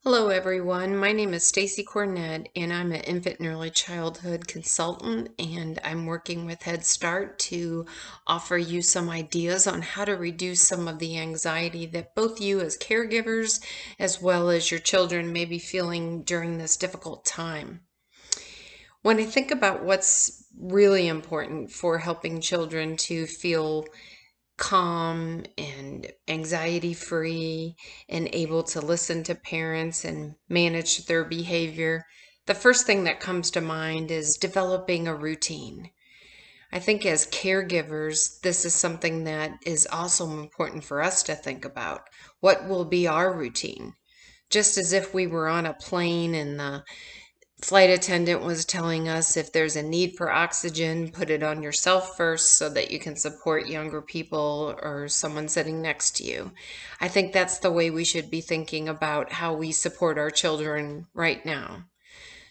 Hello everyone, my name is Stacy Cornett and I'm an infant and early childhood consultant, and I'm working with Head Start to offer you some ideas on how to reduce some of the anxiety that both you as caregivers as well as your children may be feeling during this difficult time. When I think about what's really important for helping children to feel calm and anxiety free and able to listen to parents and manage their behavior, the first thing that comes to mind is developing a routine. I think as caregivers, this is something that is also important for us to think about. What will be our routine? Just as if we were on a plane and the flight attendant was telling us, if there's a need for oxygen, put it on yourself first so that you can support younger people or someone sitting next to you. I think that's the way we should be thinking about how we support our children right now.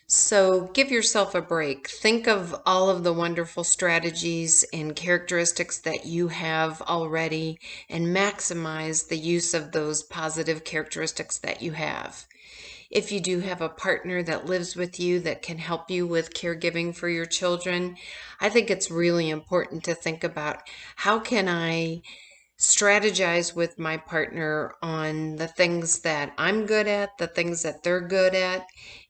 So give yourself a break. Think of all of the wonderful strategies and characteristics that you have already and maximize the use of those positive characteristics that you have. If you do have a partner that lives with you that can help you with caregiving for your children, I think it's really important to think about, how can I strategize with my partner on the things that I'm good at, the things that they're good at,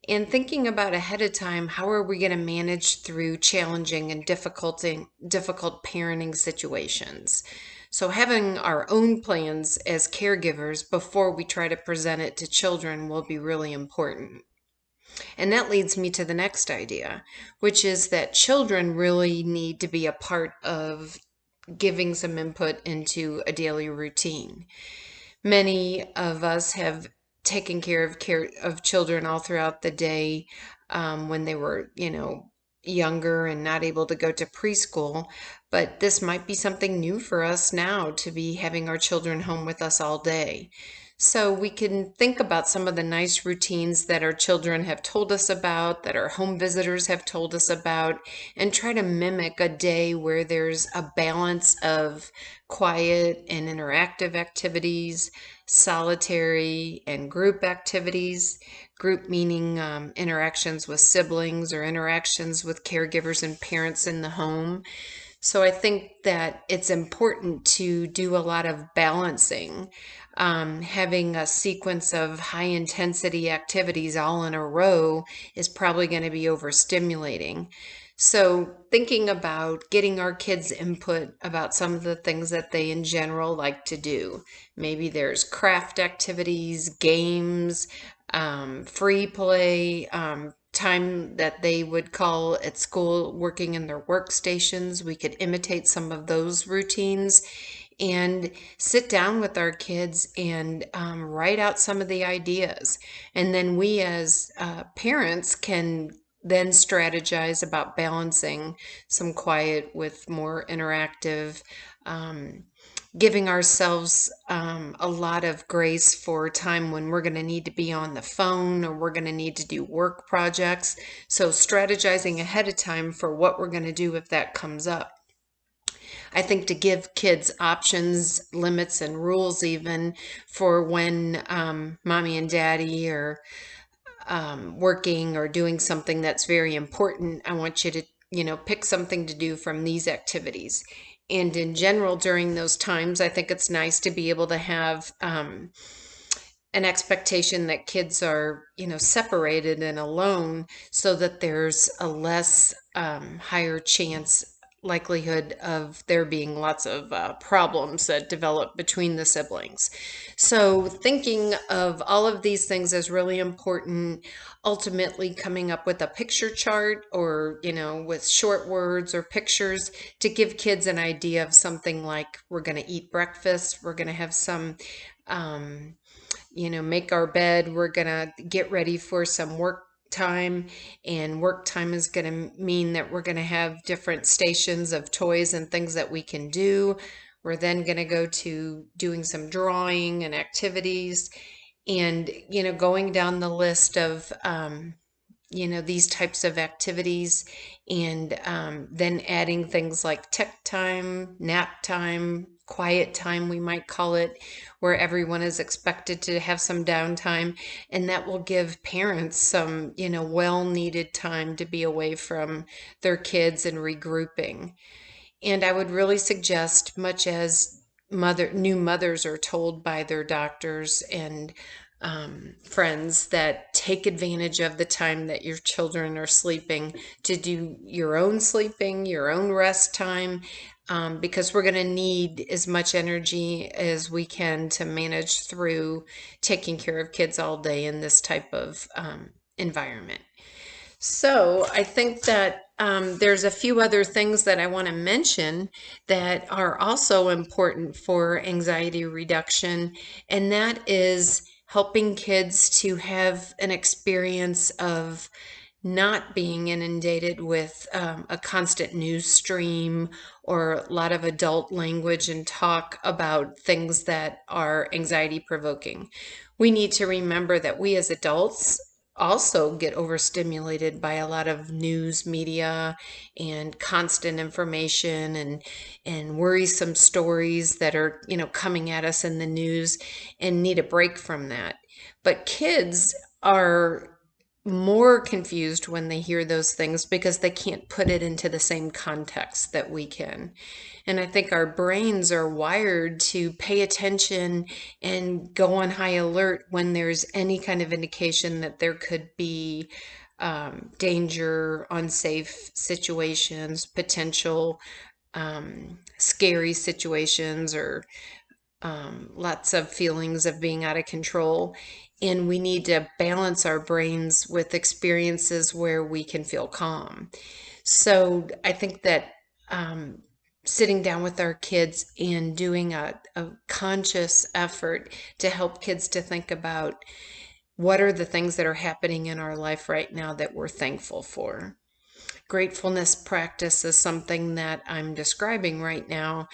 and thinking about ahead of time, how are we going to manage through challenging and difficult parenting situations. So having our own plans as caregivers before we try to present it to children will be really important. And that leads me to the next idea, which is that children really need to be a part of giving some input into a daily routine. Many of us have taken care of children all throughout the day, when they were, younger and not able to go to preschool. But this might be something new for us now, to be having our children home with us all day. So we can think about some of the nice routines that our children have told us about, that our home visitors have told us about, and try to mimic a day where there's a balance of quiet and interactive activities, solitary and group activities. Group meaning interactions with siblings or interactions with caregivers and parents in the home. So I think that it's important to do a lot of balancing. Having a sequence of high intensity activities all in a row is probably going to be overstimulating. So thinking about getting our kids' input about some of the things that they in general like to do. Maybe there's craft activities, games, free play, time that they would call at school working in their workstations. We could imitate some of those routines and sit down with our kids and write out some of the ideas. And then we as parents can then strategize about balancing some quiet with more interactive, giving ourselves a lot of grace for time when we're going to need to be on the phone or we're going to need to do work projects. So strategizing ahead of time for what we're going to do if that comes up. I think to give kids options, limits, and rules even for when mommy and daddy are working or doing something that's very important. I want you to, pick something to do from these activities. And in general, during those times, I think it's nice to be able to have an expectation that kids are, separated and alone, so that there's a less higher chance likelihood of there being lots of problems that develop between the siblings. So thinking of all of these things is really important. Ultimately coming up with a picture chart, or, with short words or pictures to give kids an idea of something like, we're going to eat breakfast, we're going to have some make our bed, we're going to get ready for some work time, and work time is going to mean that we're going to have different stations of toys and things that we can do. We're then going to go to doing some drawing and activities, and going down the list of these types of activities, and then adding things like tech time, nap time, quiet time, we might call it, where everyone is expected to have some downtime. And that will give parents some, well needed time to be away from their kids and regrouping. And I would really suggest, much as new mothers are told by their doctors and friends, that take advantage of the time that your children are sleeping to do your own sleeping, your own rest time, because we're going to need as much energy as we can to manage through taking care of kids all day in this type of environment. So I think that there's a few other things that I want to mention that are also important for anxiety reduction, and that is helping kids to have an experience of not being inundated with a constant news stream or a lot of adult language and talk about things that are anxiety provoking. We need to remember that we as adults also get overstimulated by a lot of news media and constant information and worrisome stories that are, coming at us in the news, and need a break from that. But kids are more confused when they hear those things because they can't put it into the same context that we can. And I think our brains are wired to pay attention and go on high alert when there's any kind of indication that there could be danger, unsafe situations, potential scary situations, or lots of feelings of being out of control. And we need to balance our brains with experiences where we can feel calm. So I think that sitting down with our kids and doing a conscious effort to help kids to think about what are the things that are happening in our life right now that we're thankful for. Gratefulness practice is something that I'm describing right now,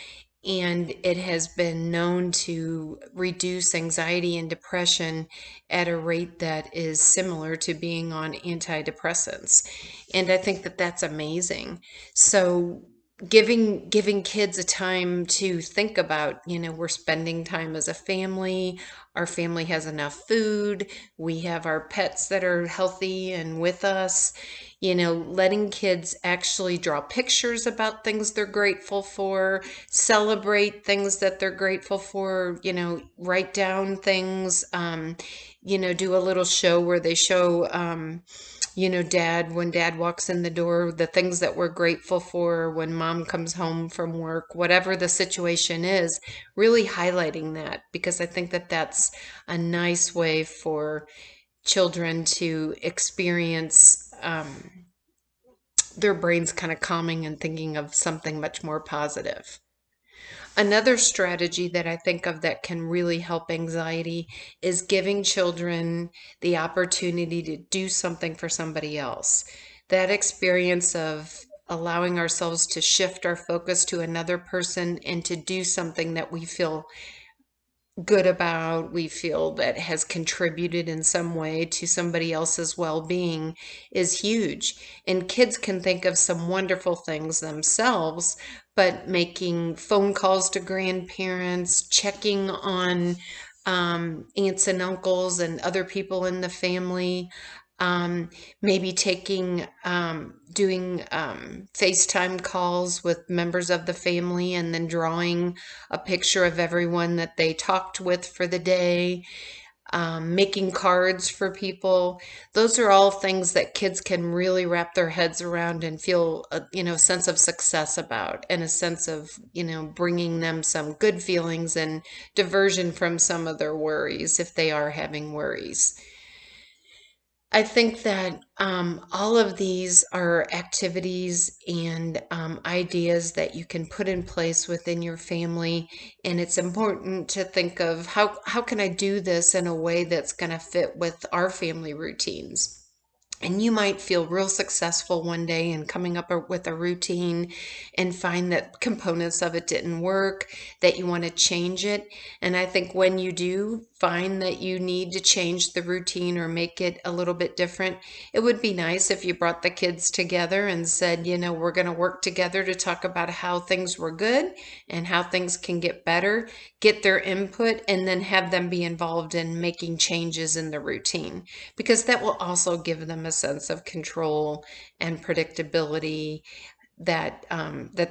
and it has been known to reduce anxiety and depression at a rate that is similar to being on antidepressants. And I think that that's amazing. So giving kids a time to think about, we're spending time as a family, our family has enough food, we have our pets that are healthy and with us, letting kids actually draw pictures about things they're grateful for, celebrate things that they're grateful for, write down things, do a little show where they show dad, when dad walks in the door, the things that we're grateful for, when mom comes home from work, whatever the situation is, really highlighting that, because I think that that's a nice way for children to experience their brains kind of calming and thinking of something much more positive. Another strategy that I think of that can really help anxiety is giving children the opportunity to do something for somebody else. That experience of allowing ourselves to shift our focus to another person and to do something that we feel good about, we feel that has contributed in some way to somebody else's well-being, is huge. And kids can think of some wonderful things themselves, but making phone calls to grandparents, checking on aunts and uncles and other people in the family, maybe doing FaceTime calls with members of the family and then drawing a picture of everyone that they talked with for the day, making cards for people. Those are all things that kids can really wrap their heads around and feel a sense of success about, and a sense of, bringing them some good feelings and diversion from some of their worries if they are having worries. I think that all of these are activities and ideas that you can put in place within your family, and it's important to think of how can I do this in a way that's going to fit with our family routines. And you might feel real successful one day in coming up with a routine and find that components of it didn't work, that you want to change it. And I think when you do find that you need to change the routine or make it a little bit different, it would be nice if you brought the kids together and said, you know, we're going to work together to talk about how things were good and how things can get better, get their input, and then have them be involved in making changes in the routine, because that will also give them a sense of control and predictability that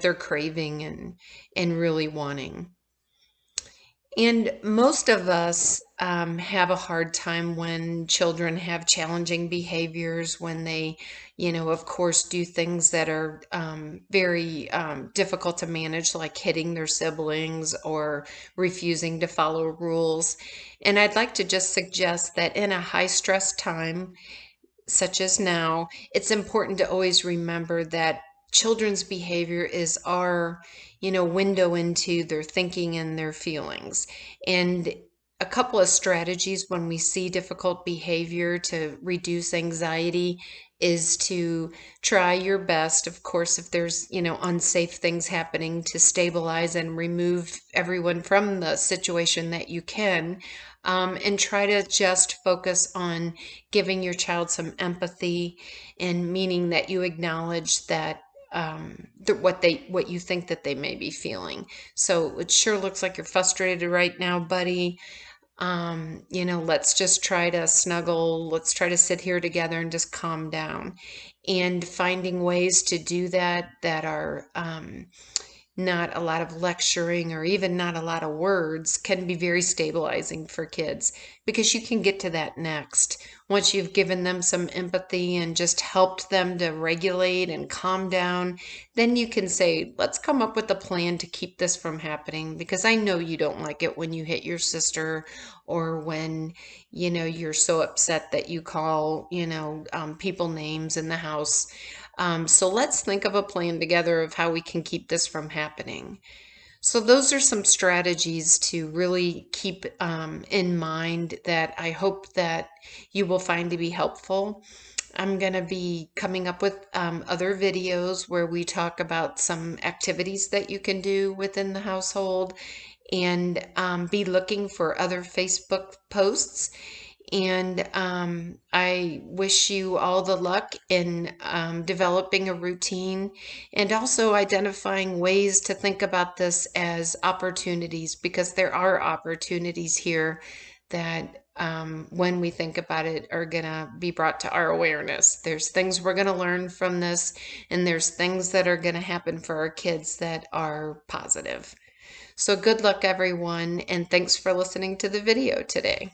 they're craving and really wanting. And most of us have a hard time when children have challenging behaviors, when they, you know, of course, do things that are very difficult to manage, like hitting their siblings or refusing to follow rules. And I'd like to just suggest that in a high stress time, such as now, it's important to always remember that children's behavior is our, you know, window into their thinking and their feelings. And a couple of strategies when we see difficult behavior to reduce anxiety is to try your best, of course, if there's, you know, unsafe things happening, to stabilize and remove everyone from the situation that you can, and try to just focus on giving your child some empathy, and meaning that you acknowledge that what you think that they may be feeling. So it sure looks like you're frustrated right now, buddy. You know, let's just try to snuggle. Let's try to sit here together and just calm down. And finding ways to do that that are not a lot of lecturing or even not a lot of words can be very stabilizing for kids, because you can get to that next. Once you've given them some empathy and just helped them to regulate and calm down, then you can say, let's come up with a plan to keep this from happening, because I know you don't like it when you hit your sister, or when, you know, you're so upset that you call, you know, people names in the house. So let's think of a plan together of how we can keep this from happening. So those are some strategies to really keep in mind that I hope that you will find to be helpful. I'm going to be coming up with other videos where we talk about some activities that you can do within the household, and be looking for other Facebook posts. And I wish you all the luck in developing a routine, and also identifying ways to think about this as opportunities, because there are opportunities here that, when we think about it, are going to be brought to our awareness. There's things we're going to learn from this, and there's things that are going to happen for our kids that are positive. So good luck, everyone, and thanks for listening to the video today.